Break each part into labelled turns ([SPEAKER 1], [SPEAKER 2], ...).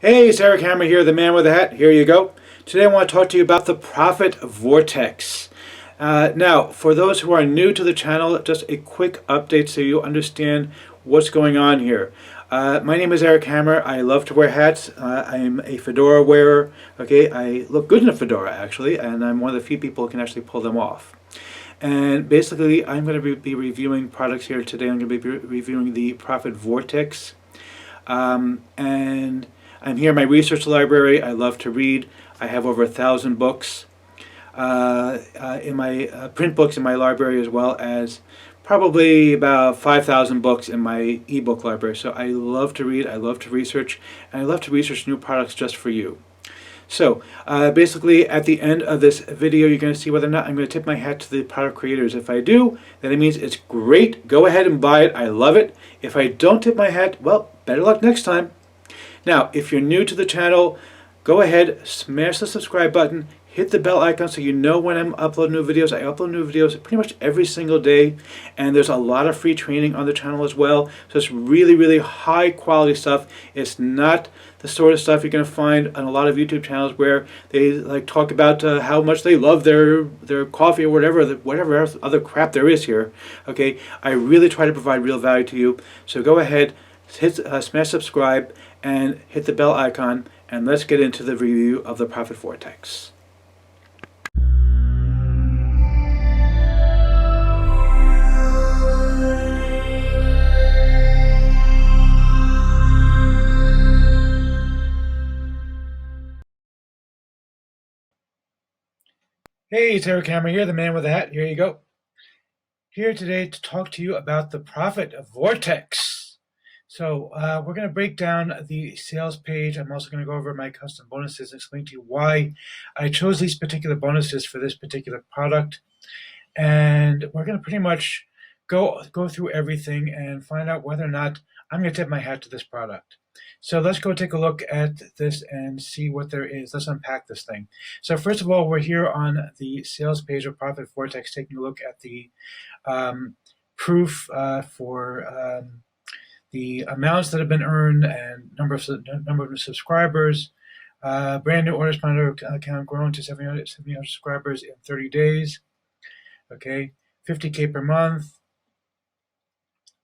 [SPEAKER 1] Hey, it's Eric Hammer here, the man with the hat. Here you go. Today I want to talk to you about the Profit Vortex. Now, for those who are new to the channel, just a quick update so you understand what's going on here. My name is Eric Hammer. I love to wear hats. I'm a fedora wearer. Okay, I look good in a fedora actually, and I'm one of the few people who can actually pull them off. And basically, I'm going to be reviewing products here today. I'm going to be reviewing the Profit Vortex. And I'm here in my research library. I love to read. I have over 1,000 books in my print books in my library, as well as probably about 5,000 books in my ebook library. So I love to read, I love to research, and I love to research new products just for you. So basically at the end of this video, you're going to see whether or not I'm going to tip my hat to the product creators. If I do, then it means it's great. Go ahead and buy it. I love it. If I don't tip my hat, well, better luck next time. Now, if you're new to the channel, go ahead, smash the subscribe button, hit the bell icon so you know when I'm uploading new videos. I upload new videos pretty much every single day, and there's a lot of free training on the channel as well. So it's really, really high quality stuff. It's not the sort of stuff you're going to find on a lot of YouTube channels where they like talk about how much they love their coffee or whatever else, other crap there is here. Okay, I really try to provide real value to you. So go ahead, hit smash subscribe and hit the bell icon, and let's get into the review of the Profit Vortex. Hey, it's Eric Hammer here, the man with the hat. Here you go. Here today to talk to you about the Profit Vortex. So we're going to break down the sales page. I'm also going to go over my custom bonuses and explain to you why I chose these particular bonuses for this particular product. And we're going to pretty much go through everything and find out whether or not I'm going to tip my hat to this product. So let's go take a look at this and see what there is. Let's unpack this thing. So first of all, we're here on the sales page of Profit Vortex, taking a look at the proof for the amounts that have been earned and number of subscribers. Brand new orders monitor account grown to 700 subscribers in 30 days. Okay, 50K per month.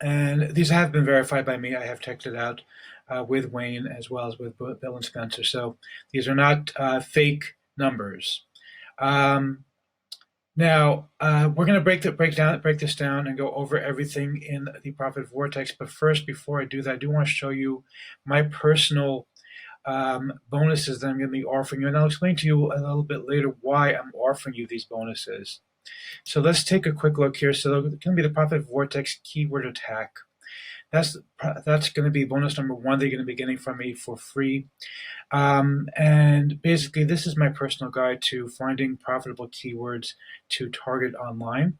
[SPEAKER 1] And these have been verified by me. I have checked it out with Wayne as well as with Bill and Spencer. So these are not fake numbers. Now, we're going to break this down and go over everything in the Profit Vortex. But first, before I do that, I do want to show you my personal bonuses that I'm going to be offering you. And I'll explain to you a little bit later why I'm offering you these bonuses. So let's take a quick look here. So it's going to be the Profit Vortex keyword attack. That's going to be bonus number one that you're going to be getting from me for free. And basically, this is my personal guide to finding profitable keywords to target online.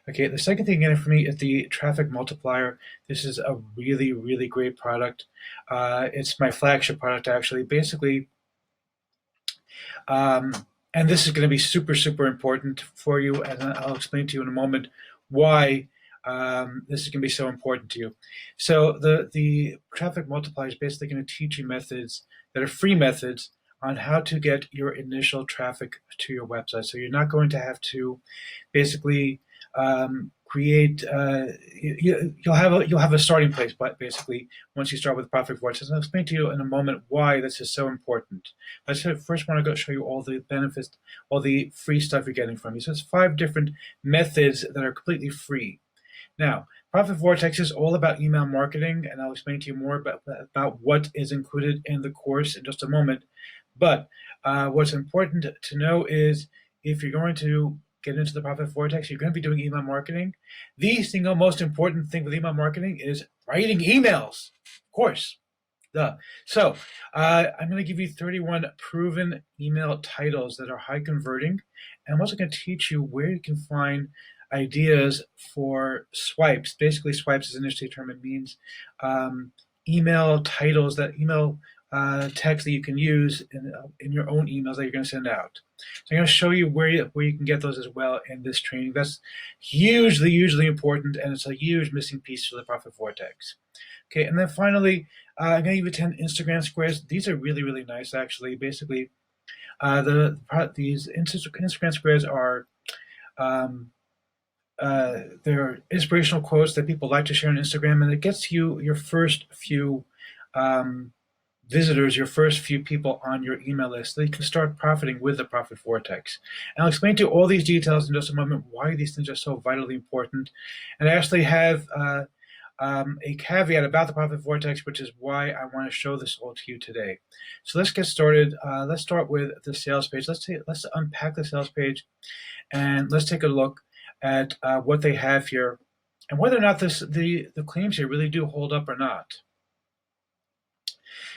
[SPEAKER 1] Okay, the second thing you're getting from me is the traffic multiplier. This is a really, really great product. It's my flagship product, actually. Basically, and this is going to be super, super important for you, and I'll explain to you in a moment why this is going to be so important to you. So the traffic multiplier is basically going to teach you methods that are free methods on how to get your initial traffic to your website. So you're not going to have to basically create. You'll have a starting place, but basically once you start with Profit Vortex, I'll explain to you in a moment why this is so important. But I first want to go show you all the benefits, all the free stuff you're getting from me. So it's 5 different methods that are completely free. Now, Profit Vortex is all about email marketing, and I'll explain to you more about what is included in the course in just a moment. But what's important to know is if you're going to get into the Profit Vortex, you're going to be doing email marketing. The single most important thing with email marketing is writing emails, of course. Duh. So I'm going to give you 31 proven email titles that are high converting. And I'm also going to teach you where you can find ideas for swipes. Basically, swipes is an industry term. It means email titles, that email text that you can use in your own emails that you're going to send out. So I'm going to show you where you can get those as well in this training. That's hugely important, and it's a huge missing piece for the Profit Vortex. Okay, and then finally, I'm going to give you 10 Instagram squares. These are really nice, actually. Basically, these Instagram squares are they're inspirational quotes that people like to share on Instagram, and it gets you your first few visitors, your first few people on your email list, so you can start profiting with the Profit Vortex. And I'll explain to you all these details in just a moment, why these things are so vitally important. And I actually have a caveat about the Profit Vortex, which is why I want to show this all to you today. So let's get started. Let's start with the sales page. Let's unpack the sales page, and let's take a look at what they have here, and whether or not the claims here really do hold up or not.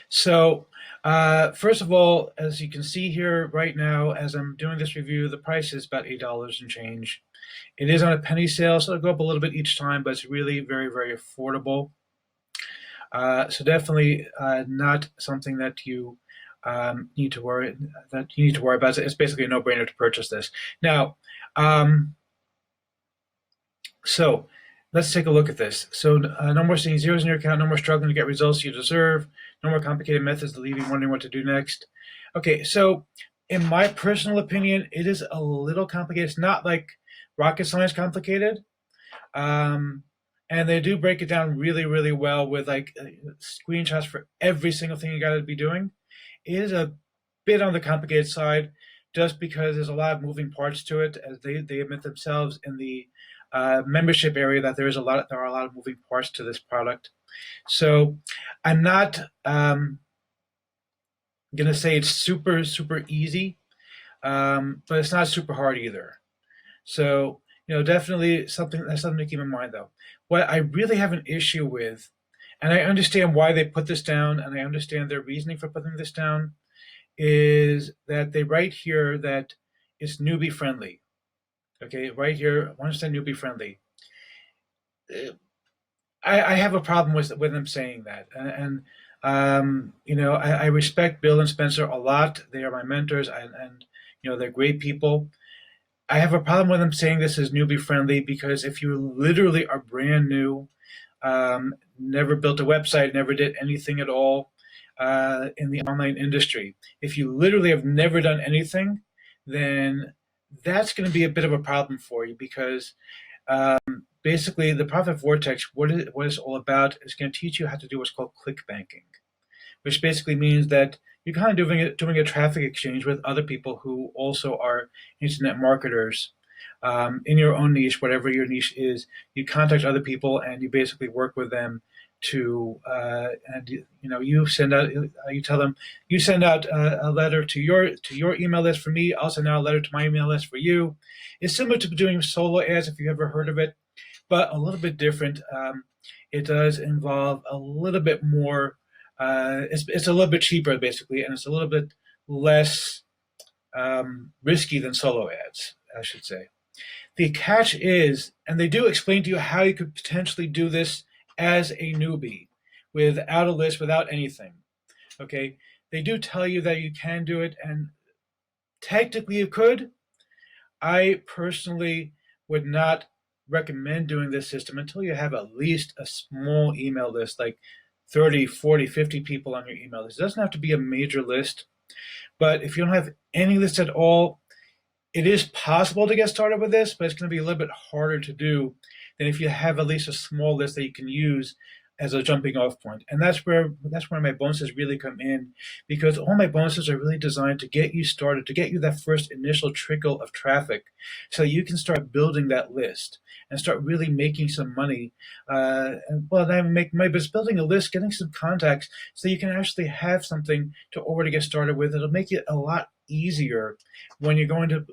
[SPEAKER 1] So first of all, as you can see here right now, as I'm doing this review, the price is about $8 and change. It is on a penny sale, so it'll go up a little bit each time, but it's really very affordable. So definitely not something that you need to worry about. It's basically a no-brainer to purchase this. Now, so let's take a look at this. So no more seeing zeros in your account, no more struggling to get results you deserve, no more complicated methods that leave you wondering what to do next. Okay, so in my personal opinion, it is a little complicated. It's not like rocket science complicated. And they do break it down really well with like screenshots for every single thing you got to be doing. It is a bit on the complicated side, just because there's a lot of moving parts to it, as they admit themselves in the membership area that there are a lot of moving parts to this product. So I'm not going to say it's super easy, but it's not super hard either. So definitely something to keep in mind, though. What I really have an issue with, and I understand why they put this down, and I understand their reasoning for putting this down, is that they write here that it's newbie friendly. Okay, right here, 100% newbie friendly. I have a problem with them saying that, and I respect Bill and Spencer a lot. They are my mentors, and they're great people. I have a problem with them saying this is newbie friendly, because if you literally are brand new, never built a website, never did anything at all in the online industry, if you literally have never done anything, then that's going to be a bit of a problem for you, because basically the Profit Vortex, what it's all about, is going to teach you how to do what's called click banking, which basically means that you're kind of doing a traffic exchange with other people who also are internet marketers in your own niche, whatever your niche is. You contact other people and you basically work with them to, and you send out, you tell them, you send out a letter to your email list for me. I'll send out a letter to my email list for you. It's similar to doing solo ads, if you've ever heard of it, but a little bit different. It does involve a little bit more. It's a little bit cheaper, basically, and it's a little bit less risky than solo ads, I should say. The catch is, and they do explain to you how you could potentially do this as a newbie, without a list, without anything. Okay, they do tell you that you can do it, and technically you could. I personally would not recommend doing this system until you have at least a small email list, like 30, 40, 50 people on your email list. It doesn't have to be a major list, but if you don't have any list at all, it is possible to get started with this, but it's going to be a little bit harder to do than if you have at least a small list that you can use as a jumping off point. And that's where my bonuses really come in, because all my bonuses are really designed to get you started, to get you that first initial trickle of traffic, so you can start building that list and start really making some money. But it's building a list, getting some contacts, so you can actually have something to already get started with. It'll make it a lot easier when you're going to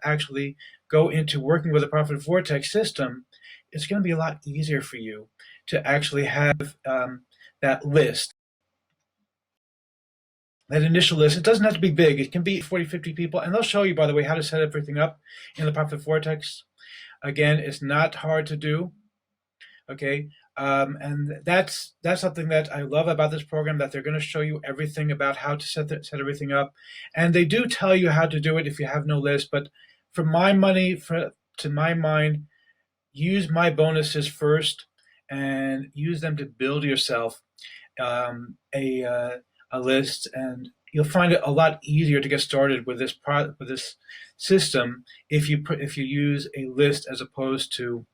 [SPEAKER 1] actually go into working with a Profit Vortex system. It's going to be a lot easier for you to actually have that list, that initial list. It doesn't have to be big. It can be 40, 50 people. And they'll show you, by the way, how to set everything up in the Profit Vortex. Again, it's not hard to do. Okay. And that's something that I love about this program, that they're going to show you everything about how to set everything up. And they do tell you how to do it if you have no list. But for my money, to my mind, use my bonuses first and use them to build yourself a list, and you'll find it a lot easier to get started with this system if you use a list as opposed to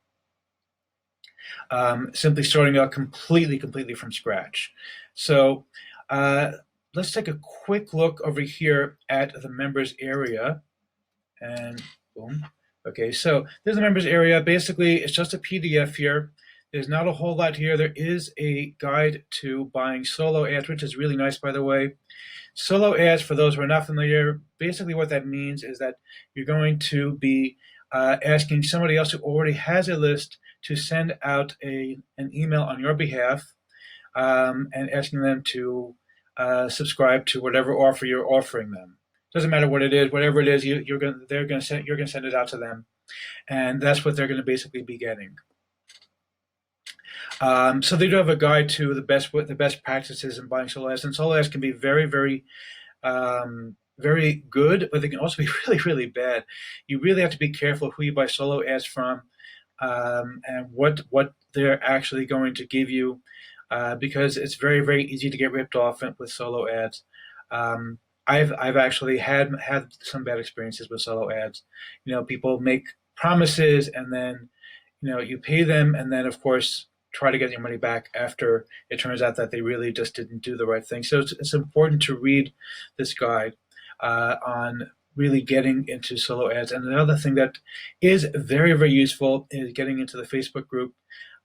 [SPEAKER 1] simply starting out completely from scratch. So let's take a quick look over here at the members area, and boom. Okay, so there's the members area. Basically, it's just a PDF here. There's not a whole lot here. There is a guide to buying solo ads, which is really nice, by the way. Solo ads, for those who are not familiar, basically what that means is that you're going to be asking somebody else who already has a list to send out an email on your behalf, and asking them to subscribe to whatever offer you're offering them. Doesn't matter what it is, whatever it is, you're going to send it out to them, and that's what they're going to basically be getting. So they do have a guide to the best practices in buying solo ads, and solo ads can be very good, but they can also be really bad. You really have to be careful who you buy solo ads from, and what they're actually going to give you, because it's very easy to get ripped off with solo ads. I've actually had some bad experiences with solo ads. People make promises, and then you pay them, and then of course try to get your money back after it turns out that they really just didn't do the right thing. So it's important to read this guide on really getting into solo ads. And another thing that is very useful is getting into the Facebook group,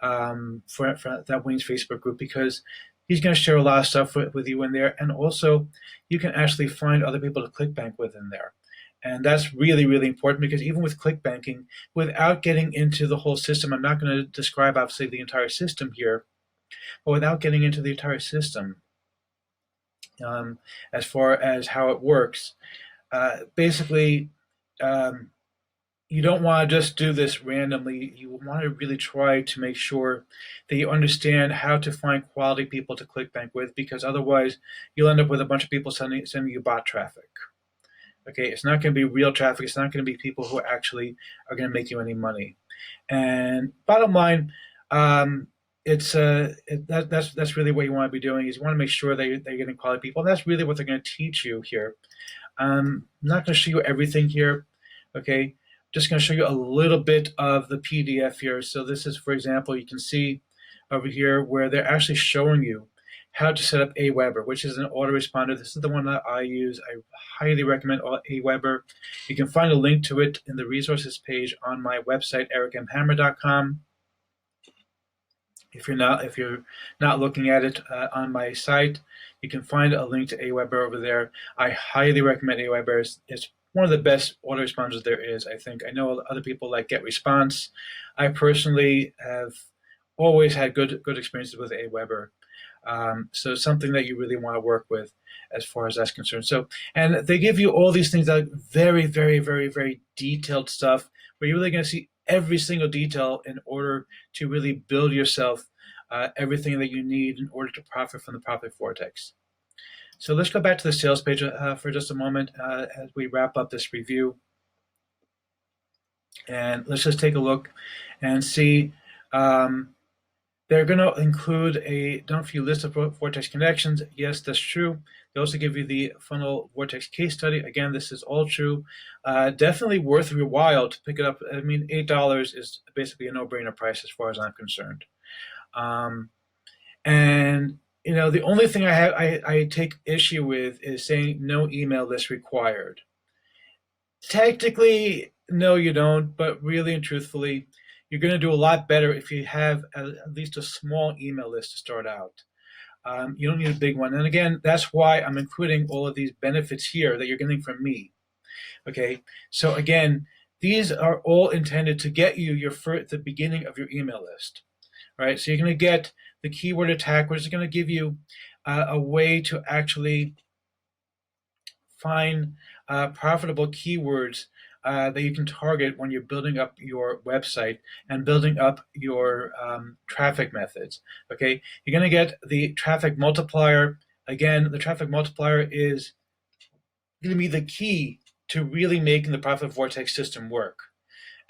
[SPEAKER 1] for that Wayne's Facebook group, because he's going to share a lot of stuff with you in there, and also you can actually find other people to ClickBank with in there. And that's really important, because even with ClickBanking, without getting into the whole system, I'm not going to describe obviously the entire system here, but without getting into the entire system, as far as how it works, basically, you don't want to just do this randomly. You want to really try to make sure that you understand how to find quality people to ClickBank with, because otherwise you'll end up with a bunch of people sending you bot traffic. Okay, it's not going to be real traffic. It's not going to be people who actually are going to make you any money. And bottom line, that's really what you want to be doing. Is you want to make sure that you're getting quality people. And that's really what they're going to teach you here. I'm not going to show you everything here. Okay, just going to show you a little bit of the PDF here. So this is, for example, you can see over here where they're actually showing you how to set up Aweber, which is an autoresponder. This is the one that I use. I highly recommend Aweber. You can find a link to it in the resources page on my website, ericmhammer.com. If you're not looking at it on my site, you can find a link to Aweber over there. I highly recommend Aweber. It's one of the best autoresponders there is, I think. I know other people like GetResponse. I personally have always had good experiences with Aweber. So it's something that you really want to work with as far as that's concerned. So, and they give you all these things, like very detailed stuff, where you're really going to see every single detail in order to really build yourself everything that you need in order to profit from the Profit Vortex. So let's go back to the sales page for just a moment as we wrap up this review. And let's just take a look and see. They're going to include a done for you list of Vortex connections. Yes, that's true. They also give you the funnel Vortex case study. Again, this is all true. Definitely worth your while to pick it up. I mean, $8 is basically a no-brainer price as far as I'm concerned. And the only thing I take issue with is saying no email list required. Technically, no, you don't. But really and truthfully, you're going to do a lot better if you have at least a small email list to start out. You don't need a big one. And again, that's why I'm including all of these benefits here that you're getting from me. Okay, so again, these are all intended to get you the beginning of your email list. Right, so you're going to get the keyword attack, which is going to give you a way to actually find profitable keywords that you can target when you're building up your website and building up your traffic methods. Okay, you're going to get the traffic multiplier. Again, the traffic multiplier is going to be the key to really making the Profit Vortex system work.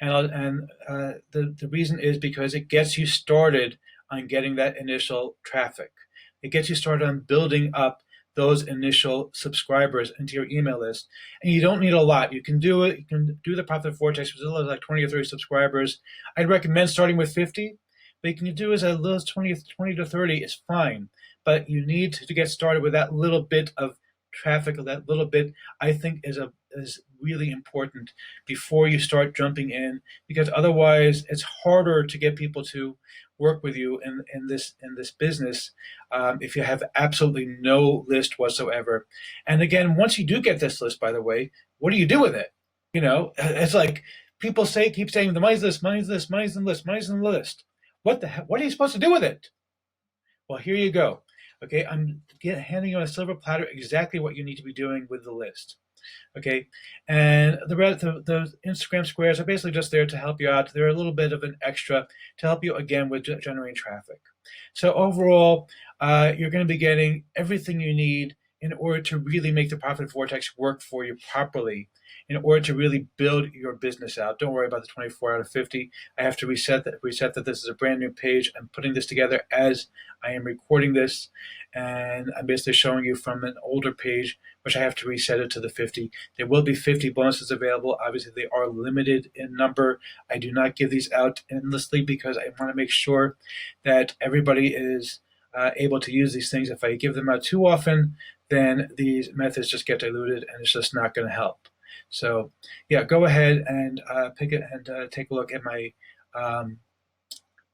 [SPEAKER 1] The reason is because it gets you started on getting that initial traffic. It gets you started on building up those initial subscribers into your email list. And you don't need a lot. You can do it. You can do the Profit Vortex with as little as like 20 or 30 subscribers. I'd recommend starting with 50, but you can do as little as 20 to 30 is fine. But you need to get started with that little bit of traffic, of that little bit, I think is really important before you start jumping in, because otherwise it's harder to get people to work with you in this business if you have absolutely no list whatsoever. And again, once you do get this list, by the way, what do you do with it? You know, it's like people keep saying the money's this, money's this, money's in the list, money's in the list. What the heck? What are you supposed to do with it? Well, here you go. Okay, I'm handing you on a silver platter exactly what you need to be doing with the list. Okay, and the Instagram squares are basically just there to help you out. They're a little bit of an extra to help you again with generating traffic. So overall, you're going to be getting everything you need in order to really make the Profit Vortex work for you properly, in order to really build your business out. Don't worry about the 24 out of 50. I have to reset that this is a brand new page. I'm putting this together as I am recording this, and I'm basically showing you from an older page, which I have to reset it to the 50. There will be 50 bonuses available. Obviously, they are limited in number. I do not give these out endlessly because I want to make sure that everybody is able to use these things. If I give them out too often, then these methods just get diluted, and it's just not going to help. So, yeah, go ahead and pick it and take a look at my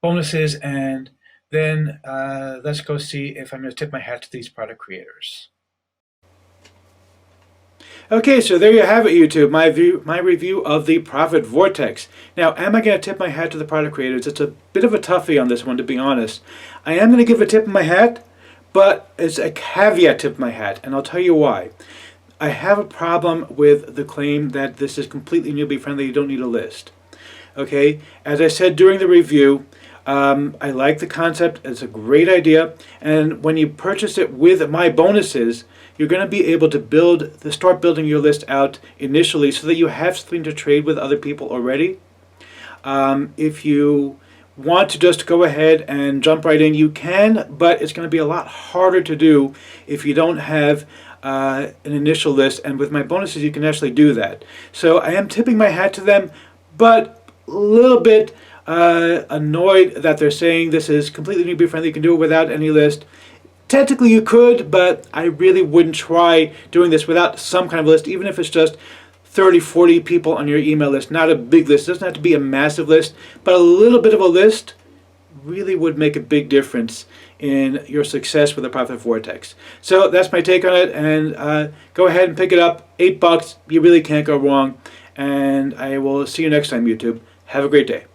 [SPEAKER 1] bonuses, and then let's go see if I'm going to tip my hat to these product creators. Okay, so there you have it, YouTube. My review of the Profit Vortex. Now, am I going to tip my hat to the product creators? It's a bit of a toughie on this one, to be honest. I am going to give a tip of my hat, but it's a caveat tip of my hat, and I'll tell you why. I have a problem with the claim that this is completely newbie friendly. You don't need a list. Okay, as I said during the review, I like the concept. It's a great idea, and when you purchase it with my bonuses, you're going to be able to start building your list out initially so that you have something to trade with other people already. If you want to just go ahead and jump right in, you can, but it's going to be a lot harder to do if you don't have an initial list, and with my bonuses you can actually do that. So I am tipping my hat to them, but a little bit annoyed that they're saying this is completely newbie friendly, you can do it without any list. Technically you could, but I really wouldn't try doing this without some kind of list, even if it's just 30, 40 people on your email list. Not a big list. It doesn't have to be a massive list, but a little bit of a list really would make a big difference in your success with the Profit Vortex. So that's my take on it, and go ahead and pick it up. $8, you really can't go wrong, and I will see you next time, YouTube. Have a great day.